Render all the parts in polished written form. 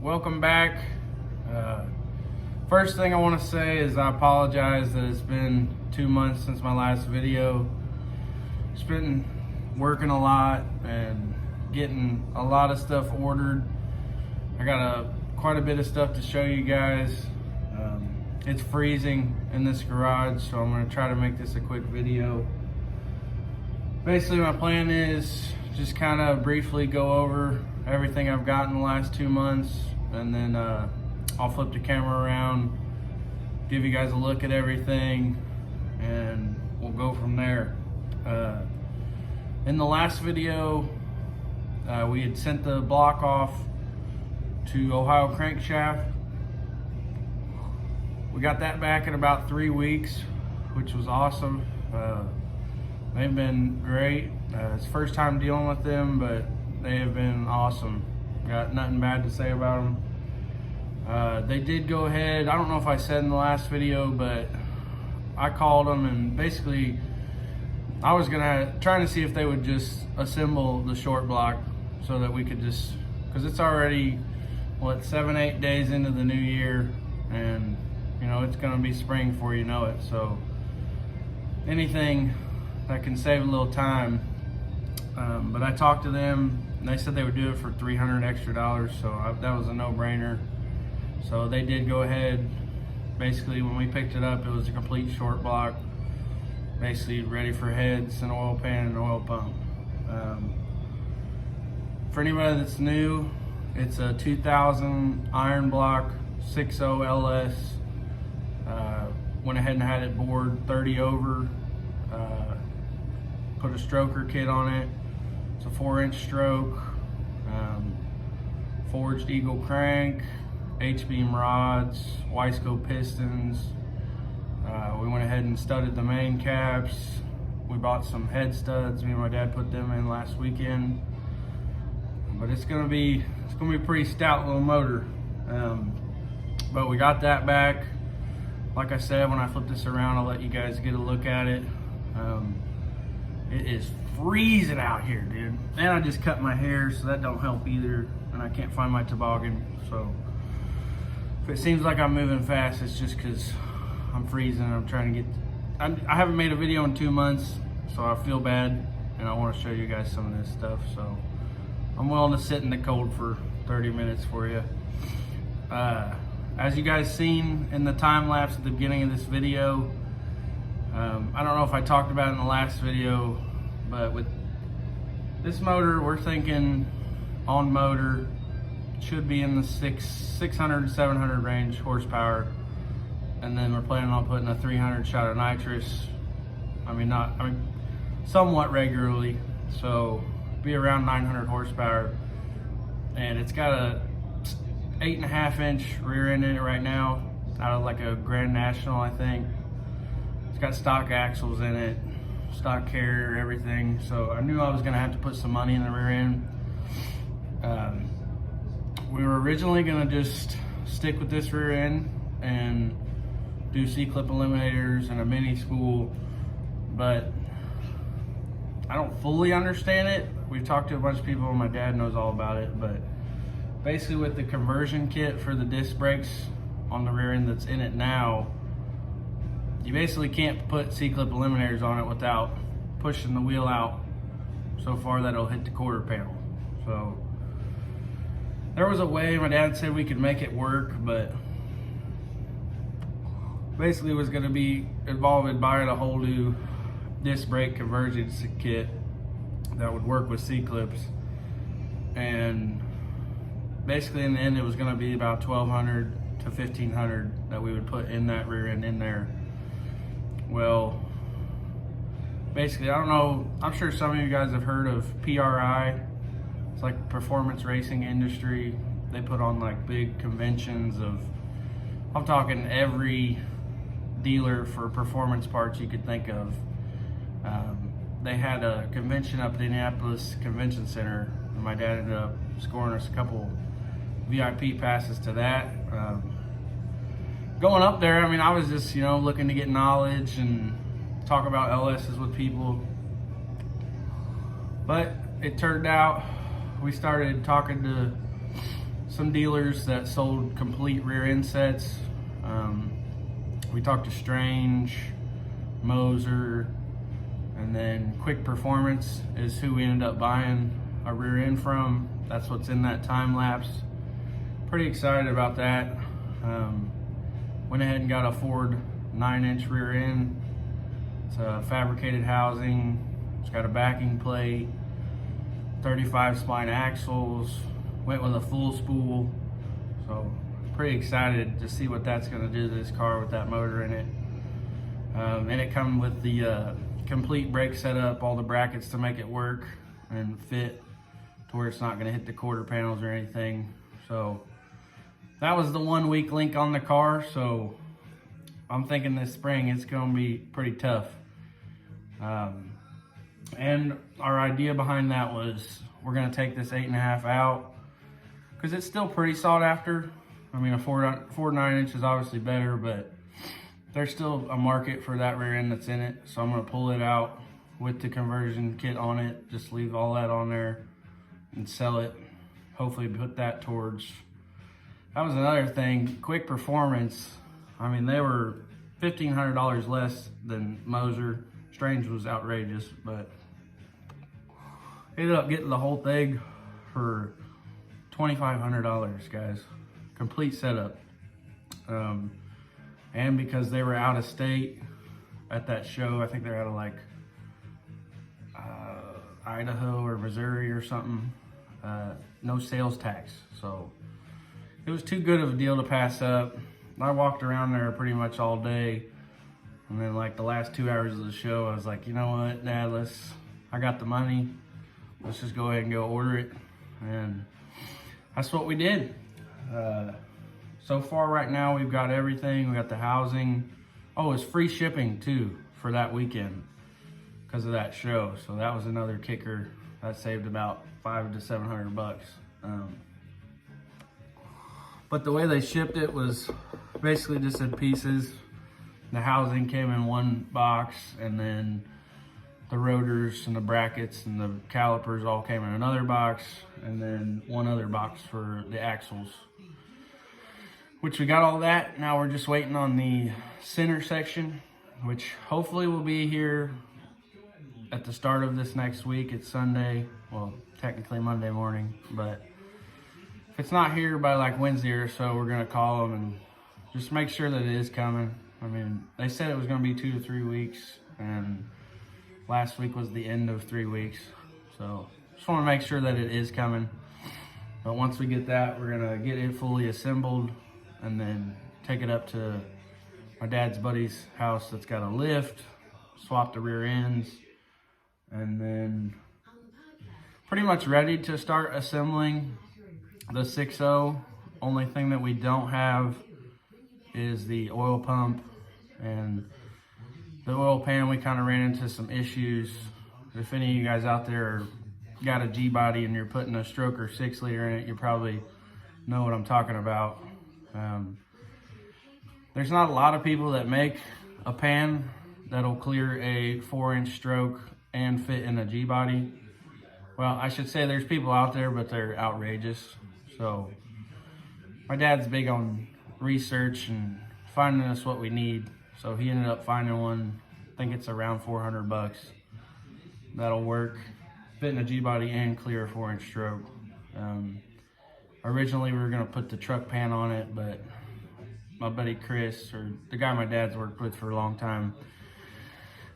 Welcome back. First thing I want to say is I apologize that it's been 2 months since my last video. Just been working a lot and getting a lot of stuff ordered. I got quite a bit of stuff to show you guys. It's freezing in this garage, so I'm going to try to make this a quick video. Basically, my plan is just kind of briefly go over everything I've got in the last 2 months, and then I'll flip the camera around, give you guys a look at everything, and we'll go from there. In the last video, we had sent the block off to Ohio Crankshaft. We got that back in about 3 weeks, which was awesome. They've been great. It's the first time dealing with them, but they have been awesome. Got nothing bad to say about them. They did go ahead, I don't know if I said in the last video, but I called them and basically I was trying to see if they would just assemble the short block so that we could just, because it's already, what, 7-8 days into the new year, and you know, it's gonna be spring before you know it. So anything that can save a little time. But I talked to them and they said they would do it for $300 extra, so that was a no-brainer. So they did go ahead. Basically, when we picked it up, it was a complete short block, basically ready for heads, an oil pan, and an oil pump. For anybody that's new, it's a 2000 iron block 6.0 LS. Went ahead and had it bored 30 over. Put a stroker kit on it. It's a 4-inch stroke, forged Eagle crank, H-beam rods, Wiseco pistons. We went ahead and studded the main caps. We bought some head studs. Me and my dad put them in last weekend. But it's gonna be a pretty stout little motor. But we got that back. Like I said, when I flip this around, I'll let you guys get a look at it. It is freezing out here, dude. And I just cut my hair, so that don't help either. And I can't find my toboggan, so if it seems like I'm moving fast, it's just because I'm freezing and I'm trying to get, I haven't made a video in 2 months, so I feel bad, and I want to show you guys some of this stuff. So I'm willing to sit in the cold for 30 minutes for you. As you guys seen in the time lapse at the beginning of this video, I don't know if I talked about it in the last video, but with this motor, we're thinking on motor should be in the 600 to 700 range horsepower, and then we're planning on putting a 300 shot of nitrous. I mean somewhat regularly, so be around 900 horsepower, and it's got a 8.5 inch rear end in it right now, out of like a Grand National, I think. It's got stock axles in it, stock carrier, everything. So I knew I was gonna have to put some money in the rear end. We were originally gonna just stick with this rear end and do C-clip eliminators and a mini spool, but I don't fully understand it. We've talked to a bunch of people, and my dad knows all about it, but basically with the conversion kit for the disc brakes on the rear end that's in it now, you basically can't put C-clip eliminators on it without pushing the wheel out so far that it'll hit the quarter panel. So there was a way, my dad said we could make it work, but basically it was gonna be involved buying a whole new disc brake convergence kit that would work with C-clips. And basically in the end, it was gonna be about $1,200 to $1,500 that we would put in that rear end in there. Well, basically, I don't know, I'm sure some of you guys have heard of PRI. It's like performance racing industry. They put on like big conventions of I'm talking every dealer for performance parts you could think of. They had a convention up at the Indianapolis Convention Center, and my dad ended up scoring us a couple VIP passes to that. Going up there, I mean, I was just, looking to get knowledge and talk about LSs with people. But it turned out we started talking to some dealers that sold complete rear end sets. We talked to Strange, Moser, and then Quick Performance is who we ended up buying a rear end from. That's what's in that time lapse. Pretty excited about that. Went ahead and got a Ford 9-inch rear end. It's a fabricated housing. It's got a backing plate, 35 spline axles. Went with a full spool. So pretty excited to see what that's going to do to this car with that motor in it. And it comes with the complete brake setup, all the brackets to make it work and fit to where it's not going to hit the quarter panels or anything. So that was the 1 weak link on the car. So I'm thinking this spring it's going to be pretty tough. And our idea behind that was we're going to take this 8.5 out because it's still pretty sought after. I mean, a Ford 9-inch is obviously better, but there's still a market for that rear end that's in it. So I'm going to pull it out with the conversion kit on it, just leave all that on there and sell it. Hopefully put that towards, that was another thing, Quick Performance. I mean, they were $1,500 less than Moser. Strange was outrageous, but ended up getting the whole thing for $2,500, guys. Complete setup. And because they were out of state at that show, I think they're out of like Idaho or Missouri or something, no sales tax. So it was too good of a deal to pass up. I walked around there pretty much all day. And then like the last 2 hours of the show, I was like, you know what, Dad, I got the money. Let's just go ahead and go order it. And that's what we did. So far right now, we've got everything. We got the housing. Oh, it's free shipping too for that weekend because of that show. So that was another kicker. That saved about $500 to $700. But the way they shipped it was basically just in pieces. The housing came in one box, and then the rotors and the brackets and the calipers all came in another box, and then one other box for the axles. Which we got all that. Now we're just waiting on the center section, which hopefully will be here at the start of this next week. It's Sunday, well, technically Monday morning, but if it's not here by like Wednesday or so, we're gonna call them and just make sure that it is coming. I mean, they said it was gonna be 2 to 3 weeks, and last week was the end of 3 weeks. So just wanna make sure that it is coming. But once we get that, we're gonna get it fully assembled and then take it up to my dad's buddy's house that's got a lift, swap the rear ends, and then pretty much ready to start assembling the 6.0. Only thing that we don't have is the oil pump and the oil pan. We kind of ran into some issues. If any of you guys out there got a G-body and you're putting a stroker 6-liter in it, you probably know what I'm talking about. There's not a lot of people that make a pan that'll clear a 4-inch stroke and fit in a G-body. Well, I should say there's people out there, but they're outrageous. So my dad's big on research and finding us what we need. So he ended up finding one. I think it's around $400. That'll work, fit in a G-body and clear a 4-inch stroke. Originally we were gonna put the truck pan on it, but my buddy Chris, or the guy my dad's worked with for a long time,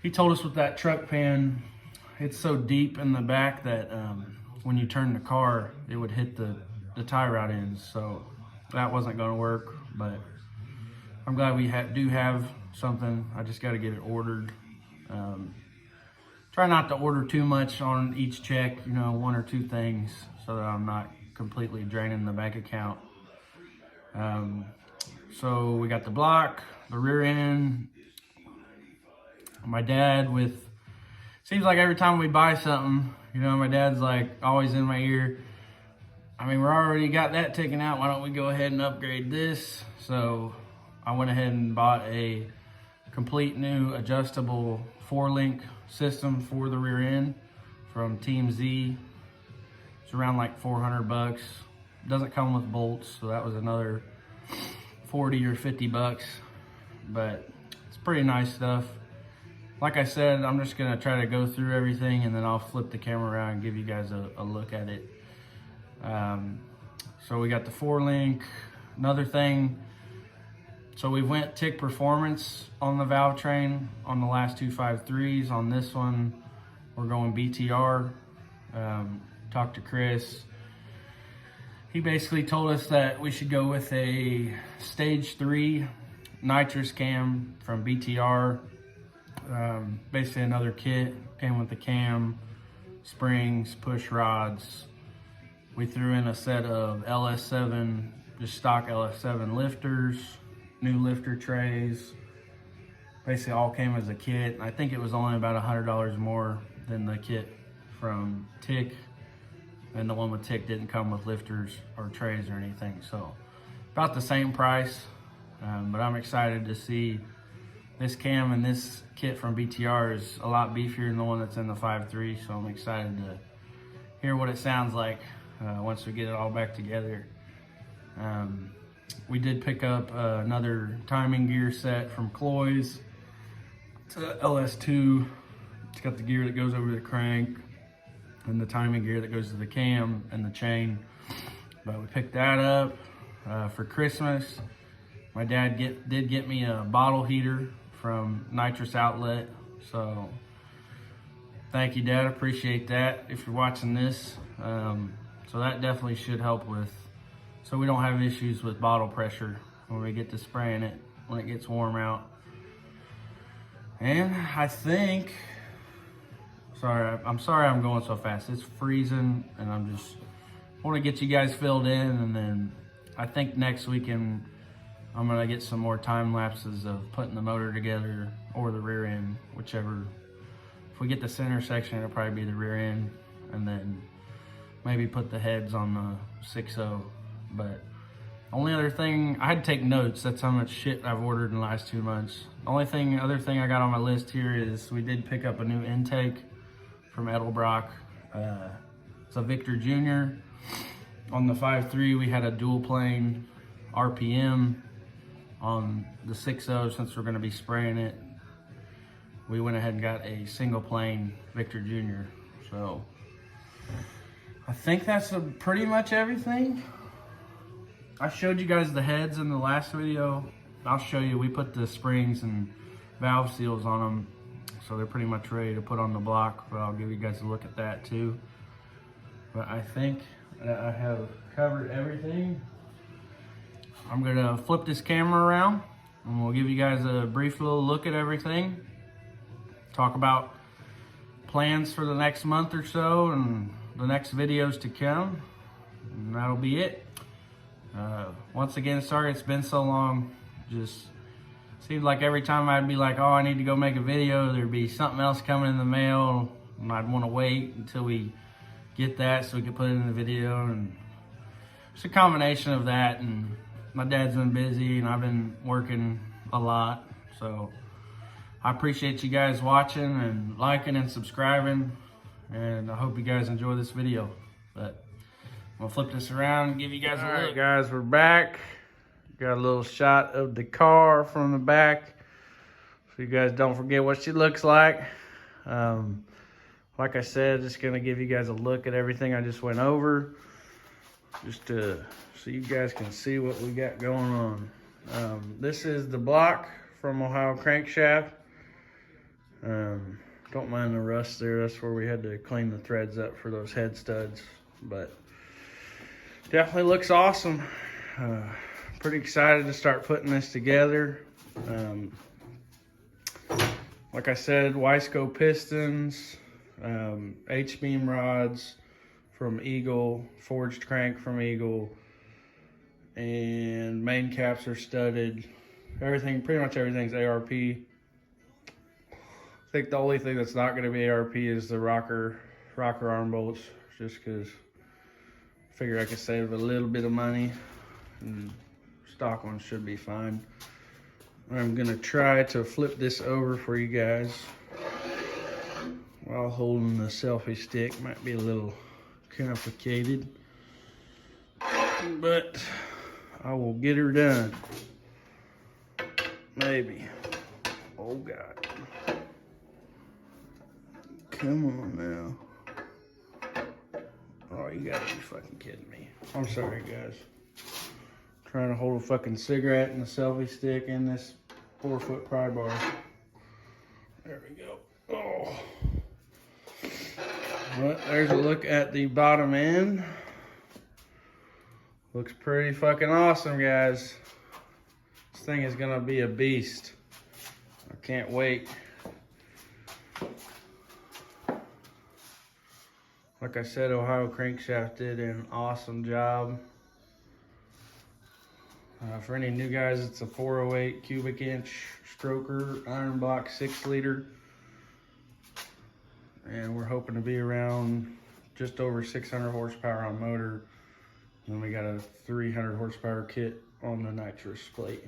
he told us with that truck pan, it's so deep in the back that when you turn the car, it would hit the tie rod ends. So that wasn't gonna work, but I'm glad we do have something. I just gotta get it ordered. Try not to order too much on each check, 1 or 2 things, so that I'm not completely draining the bank account. So we got the block, the rear end. My dad seems like every time we buy something, you know, my dad's like always in my ear. I mean, we're already got that taken out. Why don't we go ahead and upgrade this? So I went ahead and bought a complete new adjustable 4-link system for the rear end from Team Z. It's around like 400 bucks. Doesn't come with bolts, so that was another 40 or 50 bucks, but it's pretty nice stuff. Like I said, I'm just gonna try to go through everything and then I'll flip the camera around and give you guys a look at it. So we got the 4-link. Another thing, so we went TIC Performance on the valve train on the last 253s. On this one, we're going BTR. Talked to Chris. He basically told us that we should go with a stage 3 nitrous cam from BTR. Basically another kit, came with the cam, springs, push rods. We threw in a set of LS7, just stock LS7 lifters, new lifter trays. Basically all came as a kit. I think it was only about $100 more than the kit from TIC. And the one with TIC didn't come with lifters or trays or anything. So about the same price, but I'm excited to see this cam, and this kit from BTR is a lot beefier than the one that's in the 5.3. So I'm excited to hear what it sounds like once we get it all back together. We did pick up another timing gear set from Cloy's. It's a LS2. It's got the gear that goes over the crank and the timing gear that goes to the cam and the chain. But we picked that up for Christmas. My dad did get me a bottle heater from Nitrous Outlet. So thank you, Dad, appreciate that if you're watching this. So that definitely should help with, so we don't have issues with bottle pressure when we get to spraying it when it gets warm out. And I think, I'm sorry I'm going so fast. It's freezing and I'm just want to get you guys filled in, and then I think next weekend I'm gonna get some more time lapses of putting the motor together or the rear end, whichever. If we get the center section, it'll probably be the rear end, and then maybe put the heads on the 6.0. But only other thing, I had to take notes. That's how much shit I've ordered in the last 2 months. The only other thing I got on my list here is we did pick up a new intake from Edelbrock. It's a Victor Jr. On the 5.3, we had a dual plane RPM. On the 6.0, since we're gonna be spraying it, we went ahead and got a single plane Victor Jr. So I think that's pretty much everything. I showed you guys the heads in the last video. I'll show you, we put the springs and valve seals on them, so they're pretty much ready to put on the block, but I'll give you guys a look at that too. But I think that I have covered everything. I'm gonna flip this camera around and we'll give you guys a brief little look at everything. Talk about plans for the next month or so and the next videos to come. And that'll be it. Once again, sorry it's been so long. Just seemed like every time I'd be like, oh, I need to go make a video, there'd be something else coming in the mail and I'd want to wait until we get that so we could put it in the video. And it's a combination of that, and my dad's been busy and I've been working a lot. So I appreciate you guys watching and liking and subscribing, and I hope you guys enjoy this video. But I'm gonna flip this around and give you guys a look. All right, guys, we're back. Got a little shot of the car from the back, so you guys don't forget what she looks like. Like I said, just gonna give you guys a look at everything I just went over, just to so you guys can see what we got going on. This is the block from Ohio Crankshaft. Don't mind the rust there. That's where we had to clean the threads up for those head studs, but definitely looks awesome. Pretty excited to start putting this together. Like I said, Wiseco pistons, H-beam rods from Eagle, forged crank from Eagle, and main caps are studded. Everything, pretty much everything's ARP. I think the only thing that's not going to be ARP is the rocker arm bolts, just because I figure I could save a little bit of money, and stock ones should be fine. I'm going to try to flip this over for you guys while holding the selfie stick. Might be a little complicated, but I will get her done. Maybe. Oh God. Come on now. Oh, you gotta be fucking kidding me. I'm sorry, guys. Trying to hold a fucking cigarette and a selfie stick in this 4-foot pry bar. There we go. Oh. Well, there's a look at the bottom end. Looks pretty fucking awesome, guys. This thing is gonna be a beast. I can't wait. Like I said, Ohio Crankshaft did an awesome job. For any new guys, it's a 408 cubic inch stroker, iron block 6-liter. And we're hoping to be around just over 600 horsepower on motor. And we got a 300 horsepower kit on the nitrous plate.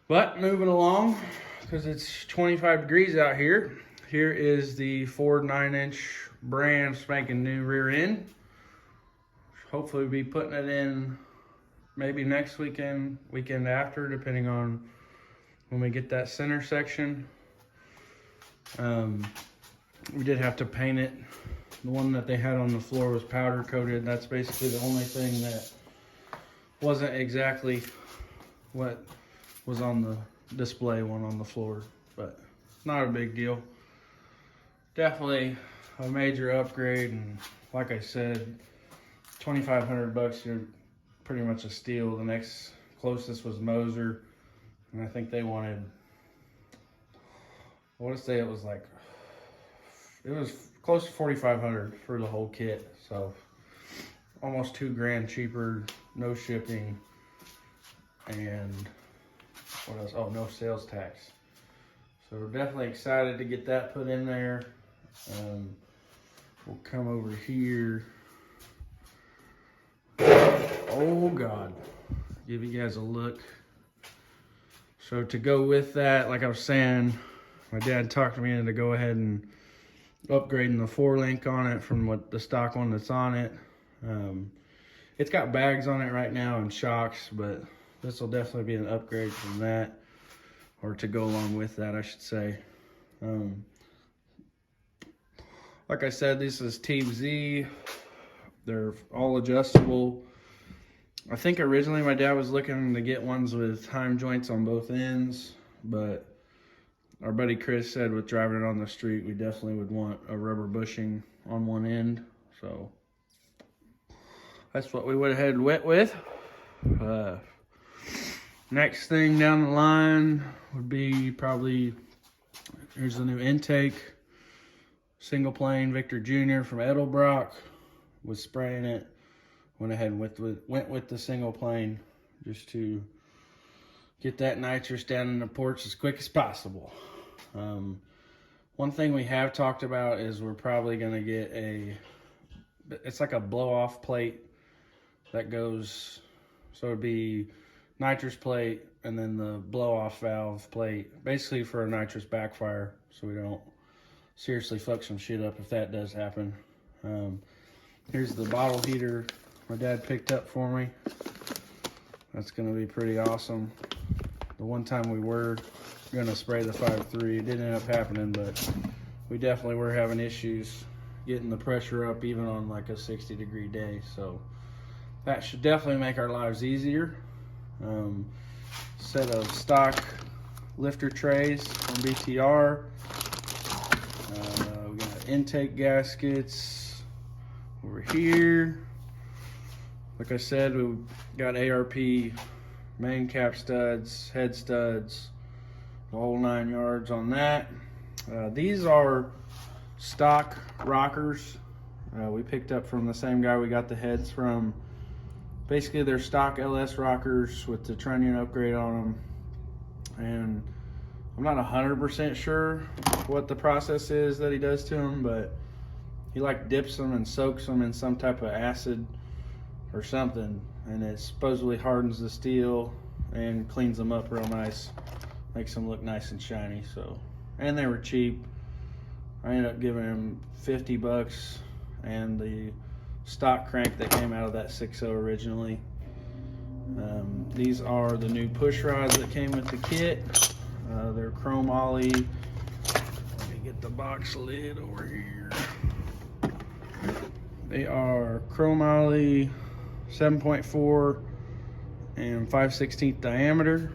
But moving along, because it's 25 degrees out here, here is the Ford 9-inch brand spanking new rear end. Hopefully we'll be putting it in maybe next weekend after, depending on when we get that center section. We did have to paint it. The one that they had on the floor was powder coated. That's basically the only thing that wasn't exactly what was on the display one on the floor, but not a big deal. Definitely a major upgrade, and like I said, 2,500 bucks, you're pretty much a steal. The next closest was Moser, and I think they wanted, I want to say it was close to 4,500 for the whole kit. So almost $2,000 cheaper, no shipping, and what else? Oh, no sales tax. So we're definitely excited to get that put in there. We'll come over here. Oh God, give you guys a look. So to go with that, like I was saying, my dad talked me into go ahead and upgrading the 4-link on it from what the stock one that's on it. It's got bags on it right now and shocks, but this will definitely be an upgrade from that, or to go along with that, I should say. Like I said, this is Team Z. They're all adjustable. I think originally my dad was looking to get ones with Heim joints on both ends, but our buddy Chris said with driving it on the street, we definitely would want a rubber bushing on one end. So that's what we went ahead and went with. Next thing down the line would be probably, here's the new intake. Single plane Victor Jr. from Edelbrock. Was spraying it. Went ahead and went with the single plane just to get that nitrous down in the ports as quick as possible. One thing we have talked about is we're probably going to get it's like a blow-off plate that goes, so it'd be nitrous plate and then the blow-off valve plate, basically for a nitrous backfire, so we don't seriously fuck some shit up if that does happen. Here's the bottle heater my dad picked up for me. That's gonna be pretty awesome. The one time we were gonna spray the 5.3, it didn't end up happening, but we definitely were having issues getting the pressure up even on like a 60-degree day. So that should definitely make our lives easier. Set of stock lifter trays from BTR. We got intake gaskets over here. Like I said, we got ARP main cap studs, head studs, the whole 9 yards on that. These are stock rockers we picked up from the same guy we got the heads from basically they're stock LS rockers with the trunnion upgrade on them. And I'm not 100% sure what the process is that he does to them, but he like dips them and soaks them in some type of acid or something, and it supposedly hardens the steel and cleans them up real nice, makes them look nice and shiny. So, and they were cheap. I ended up giving him $50 and the stock crank that came out of that 6.0 originally. These are the new push rods that came with the kit. They're chrome ollie. Let me get the box lid over here. They are chrome ollie 7.4 and 5/16 diameter,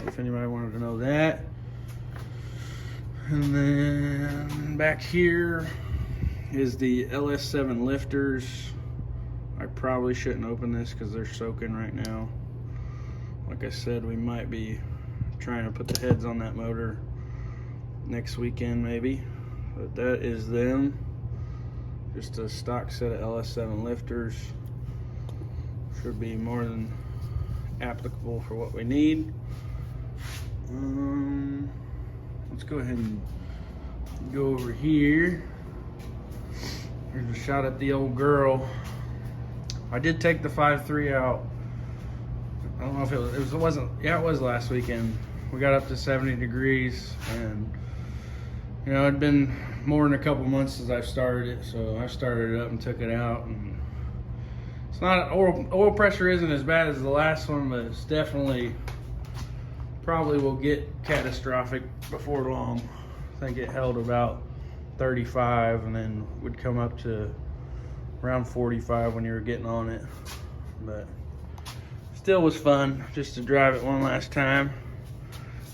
if anybody wanted to know that. And then back here is the LS7 lifters. I probably shouldn't open this because they're soaking right now. Like I said, we might be trying to put the heads on that motor next weekend maybe, but that is them. Just a stock set of LS7 lifters. Should be more than applicable for what we need. Let's go ahead and go over here. Here's a shot at the old girl. I did take the 5.3 out. I don't know if it wasn't, yeah, it was last weekend. We got up to 70 degrees, and you know, it'd been more than a couple months since I've started it, so I started it up and took it out. And it's not, oil pressure isn't as bad as the last one, but it's definitely, probably will get catastrophic before long. I think it held about 35 and then would come up to around 45 when you were getting on it. But still was fun just to drive it one last time.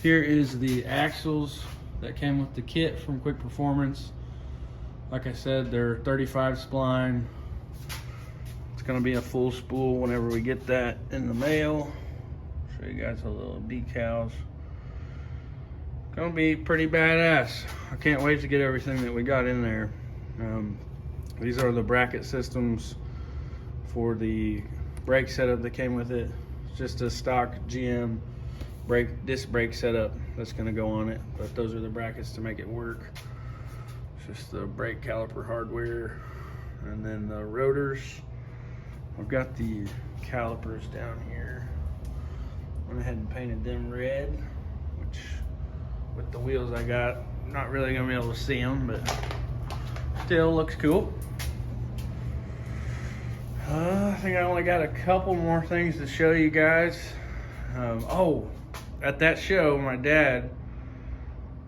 Here is the axles that came with the kit from Quick Performance. Like I said, they're 35 spline. It's gonna be a full spool whenever we get that in the mail. Show you guys a little decals. Gonna be pretty badass. I can't wait to get everything that we got in there. These are the bracket systems for the brake setup that came with it. It's just a stock GM disc brake setup that's gonna go on it, but those are the brackets to make it work. It's just the brake caliper hardware. And then the rotors, I've got the calipers down here. Went ahead and painted them red, which with the wheels I got, not really gonna be able to see them, but still looks cool. I think I only got a couple more things to show you guys. Oh, at that show, my dad,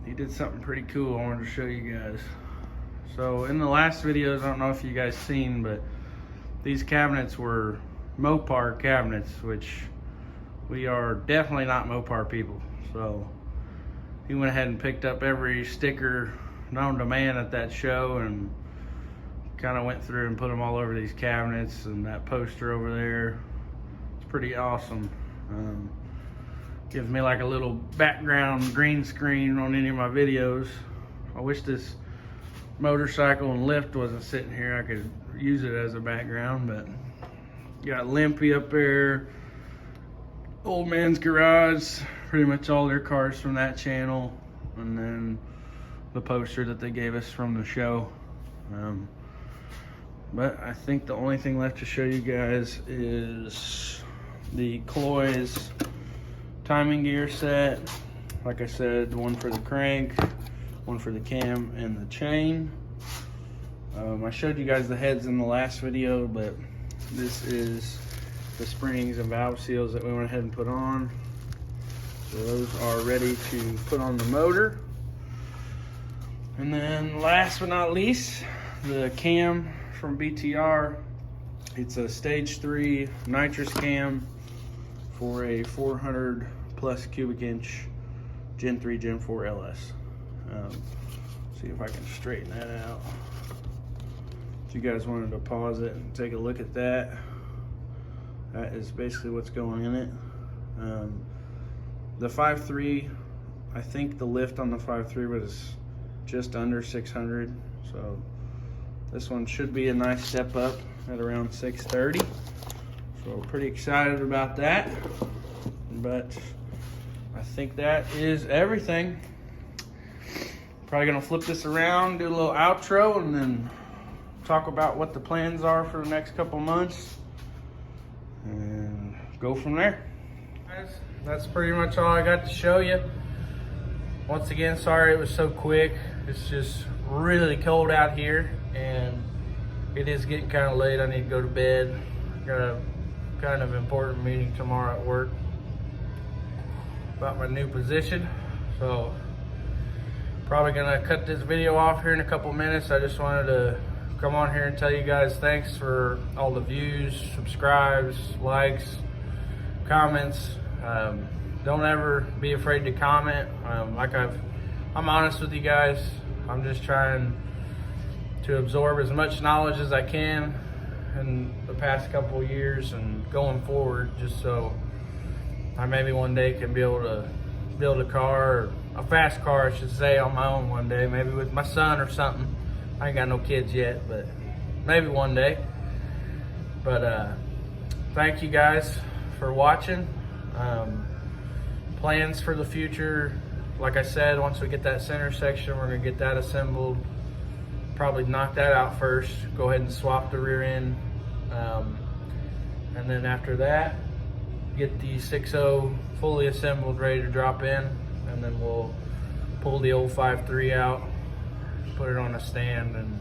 he did something pretty cool I wanted to show you guys. So in the last videos, I don't know if you guys seen, but these cabinets were Mopar cabinets, which we are definitely not Mopar people. So he went ahead and picked up every sticker known to man at that show and kind of went through and put them all over these cabinets and that poster over there. It's pretty awesome. Gives me like a little background green screen on any of my videos. I wish this motorcycle and lift wasn't sitting here. I could use it as a background, but got Limpy up there, Old Man's Garage, pretty much all their cars from that channel, and then the poster that they gave us from the show. But I think the only thing left to show you guys is the Cloys timing gear set. Like I said, one for the crank, one for the cam and the chain. I showed you guys the heads in the last video, but this is the springs and valve seals that we went ahead and put on. So those are ready to put on the motor. And then last but not least, the cam from BTR. It's a stage 3 nitrous cam for a 400 plus cubic inch Gen 3 Gen 4 LS. See if I can straighten that out. If you guys wanted to pause it and take a look at that, that is basically what's going in it. The 5.3, I think the lift on the 5.3 was just under 600, so this one should be a nice step up at around 630. So So pretty excited about that. But I think that is everything. Probably gonna flip this around, do a little outro, and then talk about what the plans are for the next couple months and go from there. Guys, that's pretty much all I got to show you. Once again, sorry it was so quick. It's just really cold out here and it is getting kind of late. I need to go to bed. Got a kind of important meeting tomorrow at work about my new position. So probably gonna cut this video off here in a couple minutes. I just wanted to come on here and tell you guys thanks for all the views, subscribes, likes, comments. Don't ever be afraid to comment. I'm honest with you guys. I'm just trying to absorb as much knowledge as I can in the past couple of years and going forward, just so I maybe one day can be able to build a car, or a fast car I should say, on my own one day, maybe with my son or something. I ain't got no kids yet, but maybe one day. But thank you guys for watching. Plans for the future, like I said, once we get that center section, we're gonna get that assembled. Probably knock that out first, go ahead and swap the rear end. And then after that, get the 6.0 fully assembled, ready to drop in. And then we'll pull the old 5.3 out, put it on a stand, and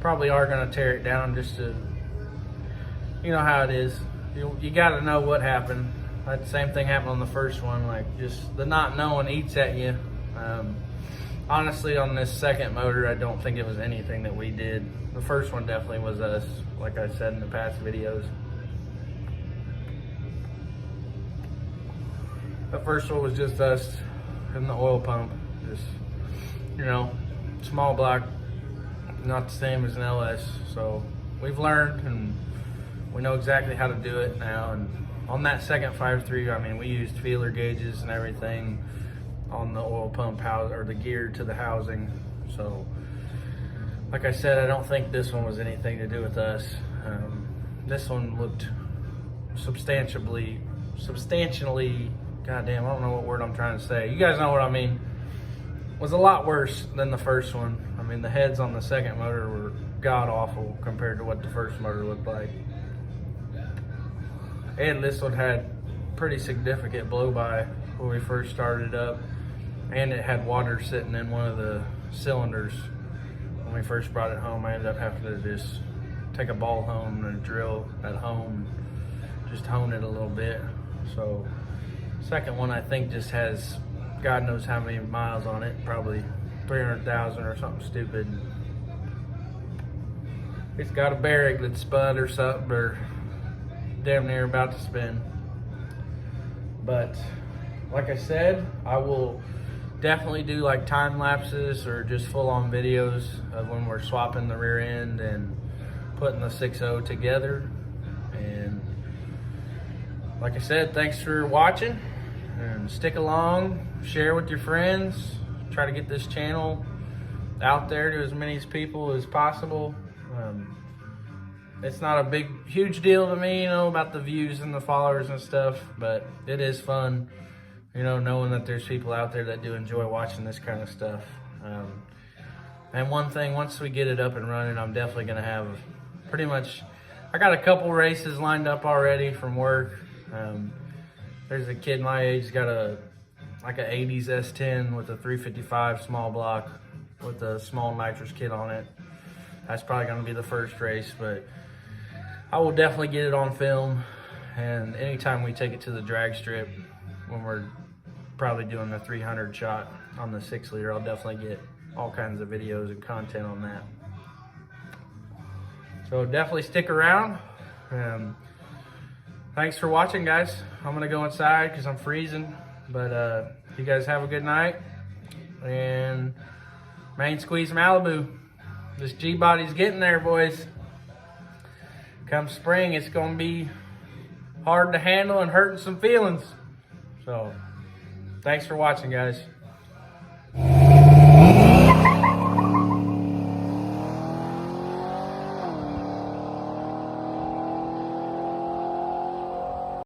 probably are gonna tear it down just to, you know how it is. You gotta know what happened. That same thing happened on the first one, like just the not knowing eats at you. Honestly, on this second motor, I don't think it was anything that we did. The first one definitely was us, like I said in the past videos. The first one was just us and the oil pump. Just, you know, small block, not the same as an LS. So we've learned and we know exactly how to do it now. And on that second 5.3, I mean, we used feeler gauges and everything on the oil pump house, or the gear to the housing. So like I said, I don't think this one was anything to do with us. This one looked substantially, goddamn, I don't know what word I'm trying to say. You guys know what I mean. Was a lot worse than the first one. I mean, the heads on the second motor were god awful compared to what the first motor looked like. And this one had pretty significant blow by when we first started up. And it had water sitting in one of the cylinders. When we first brought it home, I ended up having to just take a ball hone and drill at home, just hone it a little bit. So second one, I think, just has God knows how many miles on it, probably 300,000 or something stupid. It's got a bearing that's spun or something, or damn near about to spin. But like I said, I will definitely do like time lapses or just full on videos of when we're swapping the rear end and putting the 6.0 together. And like I said, thanks for watching, and stick along, share with your friends, try to get this channel out there to as many people as possible. It's not a huge deal to me, you know, about the views and the followers and stuff, but it is fun, you know, knowing that there's people out there that do enjoy watching this kind of stuff. And one thing, once we get it up and running, I'm definitely gonna have pretty much, I got a couple races lined up already from work. There's a kid my age, he's got like a 80s S10 with a 355 small block with a small nitrous kit on it. That's probably gonna be the first race, but I will definitely get it on film. And anytime we take it to the drag strip, when we're probably doing the 300 shot on the 6 liter, I'll definitely get all kinds of videos and content on that. So definitely stick around. Thanks for watching, guys. I'm gonna go inside because I'm freezing, but you guys have a good night. And main squeeze Malibu. This G-body's getting there, boys. Come spring, it's gonna be hard to handle and hurting some feelings. So, thanks for watching, guys.